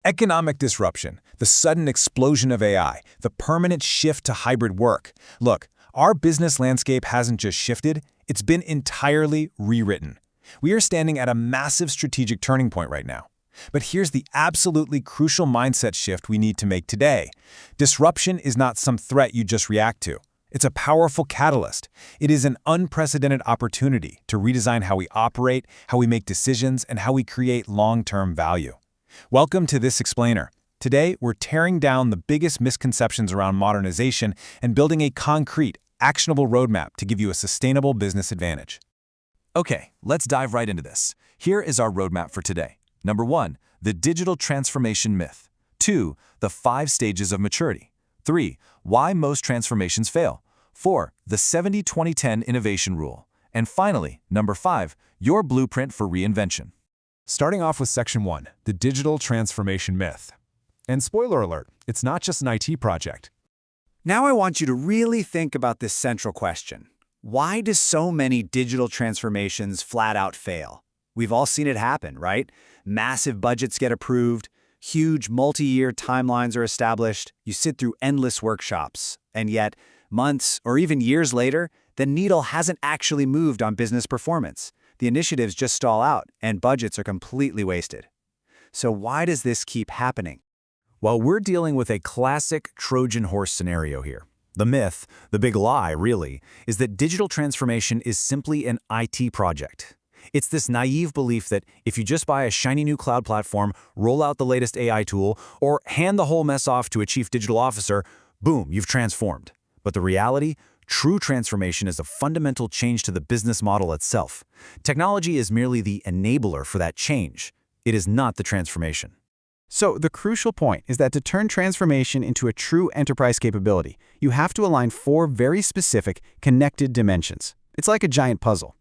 Economic disruption, the sudden explosion of AI, the permanent shift to hybrid work. Look, our business landscape hasn't just shifted, it's been entirely rewritten. We are standing at a massive strategic turning point right now. But here's the absolutely crucial mindset shift we need to make today. Disruption is not some threat you just react to. It's a powerful catalyst. It is an unprecedented opportunity to redesign how we operate, how we make decisions, and how we create long-term value. Welcome to This Explainer. Today, we're tearing down the biggest misconceptions around modernization and building a concrete, actionable roadmap to give you a sustainable business advantage. Okay, let's dive right into this. Here is our roadmap for today. Number 1, the digital transformation myth. 2, the 5 stages of maturity. 3, why most transformations fail. 4, the 70-20-10 innovation rule. And finally, number 5, your blueprint for reinvention. Starting off with Section 1, the digital transformation myth. And spoiler alert, it's not just an IT project. Now I want you to really think about this central question. Why do so many digital transformations flat out fail? We've all seen it happen, right? Massive budgets get approved, huge multi-year timelines are established, you sit through endless workshops, and yet, months or even years later, the needle hasn't actually moved on business performance. The initiatives just stall out, and budgets are completely wasted. So why does this keep happening? Well, we're dealing with a classic Trojan horse scenario here. The myth, the big lie, really, is that digital transformation is simply an IT project. It's this naive belief that if you just buy a shiny new cloud platform, roll out the latest AI tool, or hand the whole mess off to a chief digital officer, boom, you've transformed. But the reality? True transformation is a fundamental change to the business model itself. Technology is merely the enabler for that change. It is not the transformation. So the crucial point is that to turn transformation into a true enterprise capability, you have to align 4 very specific, connected dimensions. It's like a giant puzzle.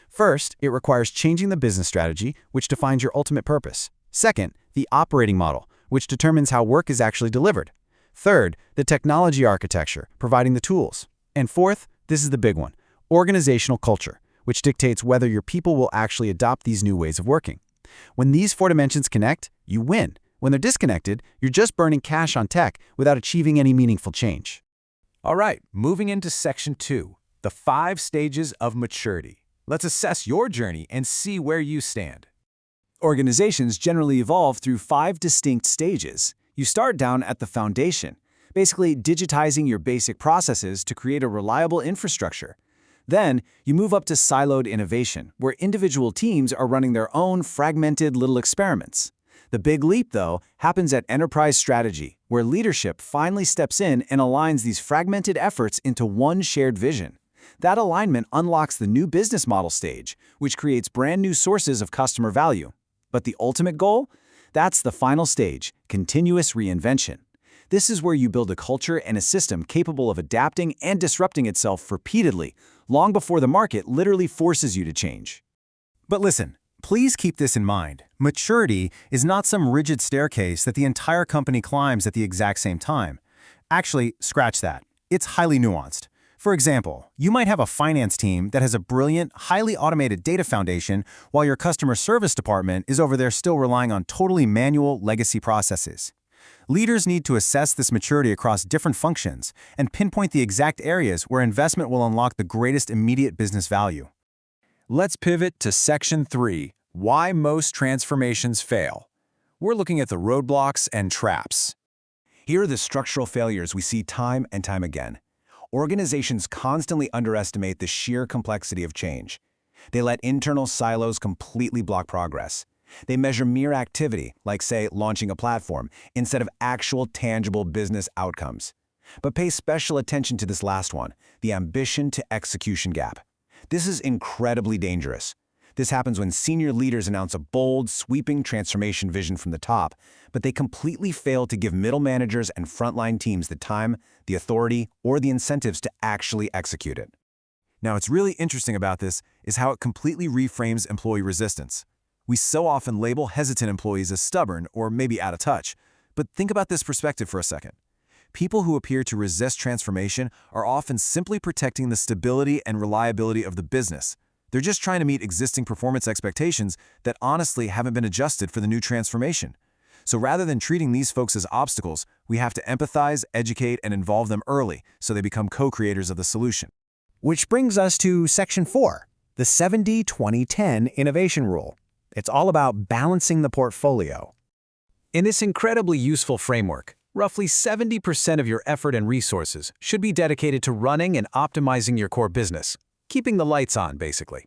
First, it requires changing the business strategy, which defines your ultimate purpose. Second, the operating model, which determines how work is actually delivered. Third, the technology architecture, providing the tools. And fourth, this is the big one, organizational culture, which dictates whether your people will actually adopt these new ways of working. When these 4 dimensions connect, you win. When they're disconnected, you're just burning cash on tech without achieving any meaningful change. All right, moving into Section 2, the 5 stages of maturity. Let's assess your journey and see where you stand. Organizations generally evolve through 5 distinct stages. You start down at the foundation, basically digitizing your basic processes to create a reliable infrastructure. Then, you move up to siloed innovation, where individual teams are running their own fragmented little experiments. The big leap, though, happens at enterprise strategy, where leadership finally steps in and aligns these fragmented efforts into one shared vision. That alignment unlocks the new business model stage, which creates brand new sources of customer value. But the ultimate goal? That's the final stage, continuous reinvention. This is where you build a culture and a system capable of adapting and disrupting itself repeatedly, long before the market literally forces you to change. But listen, please keep this in mind. Maturity is not some rigid staircase that the entire company climbs at the exact same time. Actually, scratch that. It's highly nuanced. For example, you might have a finance team that has a brilliant, highly automated data foundation while your customer service department is over there still relying on totally manual legacy processes. Leaders need to assess this maturity across different functions and pinpoint the exact areas where investment will unlock the greatest immediate business value. Let's pivot to Section 3, why most transformations fail. We're looking at the roadblocks and traps. Here are the structural failures we see time and time again. Organizations constantly underestimate the sheer complexity of change. They let internal silos completely block progress. They measure mere activity, like, say, launching a platform, instead of actual tangible business outcomes. But pay special attention to this last one, the ambition to execution gap. This is incredibly dangerous. This happens when senior leaders announce a bold, sweeping transformation vision from the top, but they completely fail to give middle managers and frontline teams the time, the authority, or the incentives to actually execute it. Now, what's really interesting about this is how it completely reframes employee resistance. We so often label hesitant employees as stubborn or maybe out of touch, but think about this perspective for a second. People who appear to resist transformation are often simply protecting the stability and reliability of the business. They're just trying to meet existing performance expectations that honestly haven't been adjusted for the new transformation. So rather than treating these folks as obstacles, we have to empathize, educate, and involve them early so they become co-creators of the solution. Which brings us to Section 4, the 70-20-10 innovation rule. It's all about balancing the portfolio. In this incredibly useful framework, roughly 70% of your effort and resources should be dedicated to running and optimizing your core business, keeping the lights on, basically.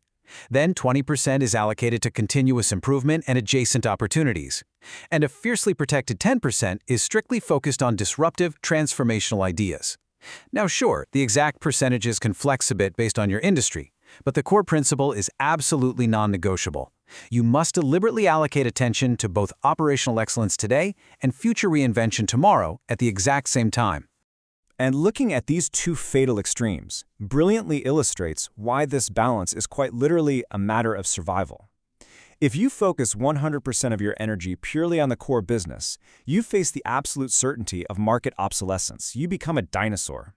Then 20% is allocated to continuous improvement and adjacent opportunities. And a fiercely protected 10% is strictly focused on disruptive, transformational ideas. Now sure, the exact percentages can flex a bit based on your industry, but the core principle is absolutely non-negotiable. You must deliberately allocate attention to both operational excellence today and future reinvention tomorrow at the exact same time. And looking at these two fatal extremes brilliantly illustrates why this balance is quite literally a matter of survival. If you focus 100% of your energy purely on the core business, you face the absolute certainty of market obsolescence. You become a dinosaur.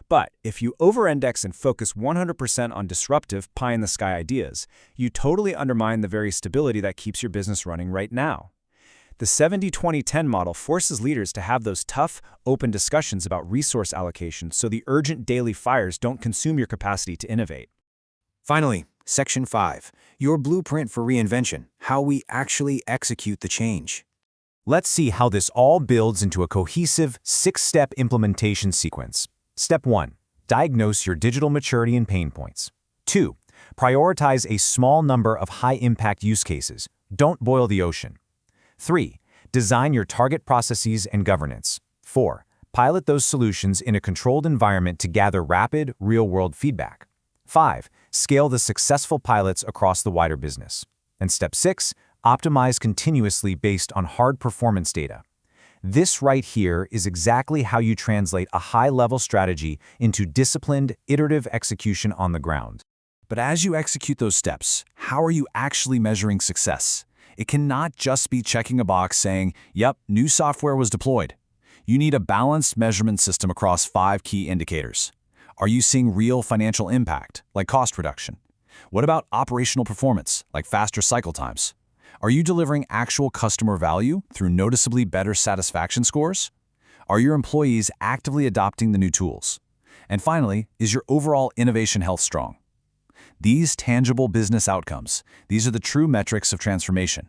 But if you over-index and focus 100% on disruptive, pie-in-the-sky ideas, you totally undermine the very stability that keeps your business running right now. The 70-20-10 model forces leaders to have those tough, open discussions about resource allocation so the urgent daily fires don't consume your capacity to innovate. Finally, Section 5, your blueprint for reinvention, how we actually execute the change. Let's see how this all builds into a cohesive, 6-step implementation sequence. Step 1. Diagnose your digital maturity and pain points. 2. Prioritize a small number of high-impact use cases. Don't boil the ocean. 3. Design your target processes and governance. 4. Pilot those solutions in a controlled environment to gather rapid, real-world feedback. 5. Scale the successful pilots across the wider business. And Step 6. Optimize continuously based on hard performance data. This right here is exactly how you translate a high-level strategy into disciplined, iterative execution on the ground. But as you execute those steps, how are you actually measuring success? It cannot just be checking a box saying, yep, new software was deployed. You need a balanced measurement system across 5 key indicators. Are you seeing real financial impact, like cost reduction? What about operational performance, like faster cycle times? Are you delivering actual customer value through noticeably better satisfaction scores? Are your employees actively adopting the new tools? And finally, is your overall innovation health strong? These tangible business outcomes, these are the true metrics of transformation.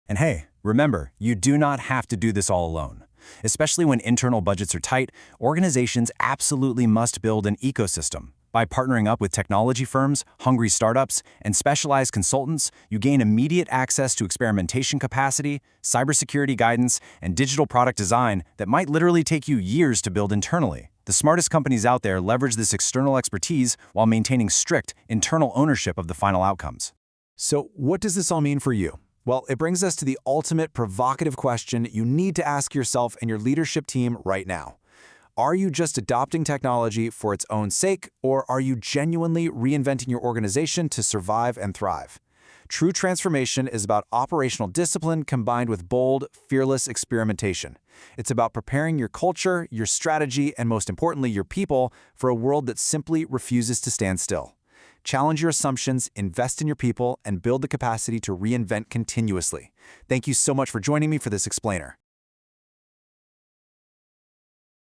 And hey, remember, you do not have to do this all alone. Especially when internal budgets are tight, organizations absolutely must build an ecosystem. By partnering up with technology firms, hungry startups, and specialized consultants, you gain immediate access to experimentation capacity, cybersecurity guidance, and digital product design that might literally take you years to build internally. The smartest companies out there leverage this external expertise while maintaining strict internal ownership of the final outcomes. So what does this all mean for you? Well, it brings us to the ultimate provocative question you need to ask yourself and your leadership team right now. Are you just adopting technology for its own sake, or are you genuinely reinventing your organization to survive and thrive? True transformation is about operational discipline combined with bold, fearless experimentation. It's about preparing your culture, your strategy, and most importantly, your people for a world that simply refuses to stand still. Challenge your assumptions, invest in your people, and build the capacity to reinvent continuously. Thank you so much for joining me for this explainer.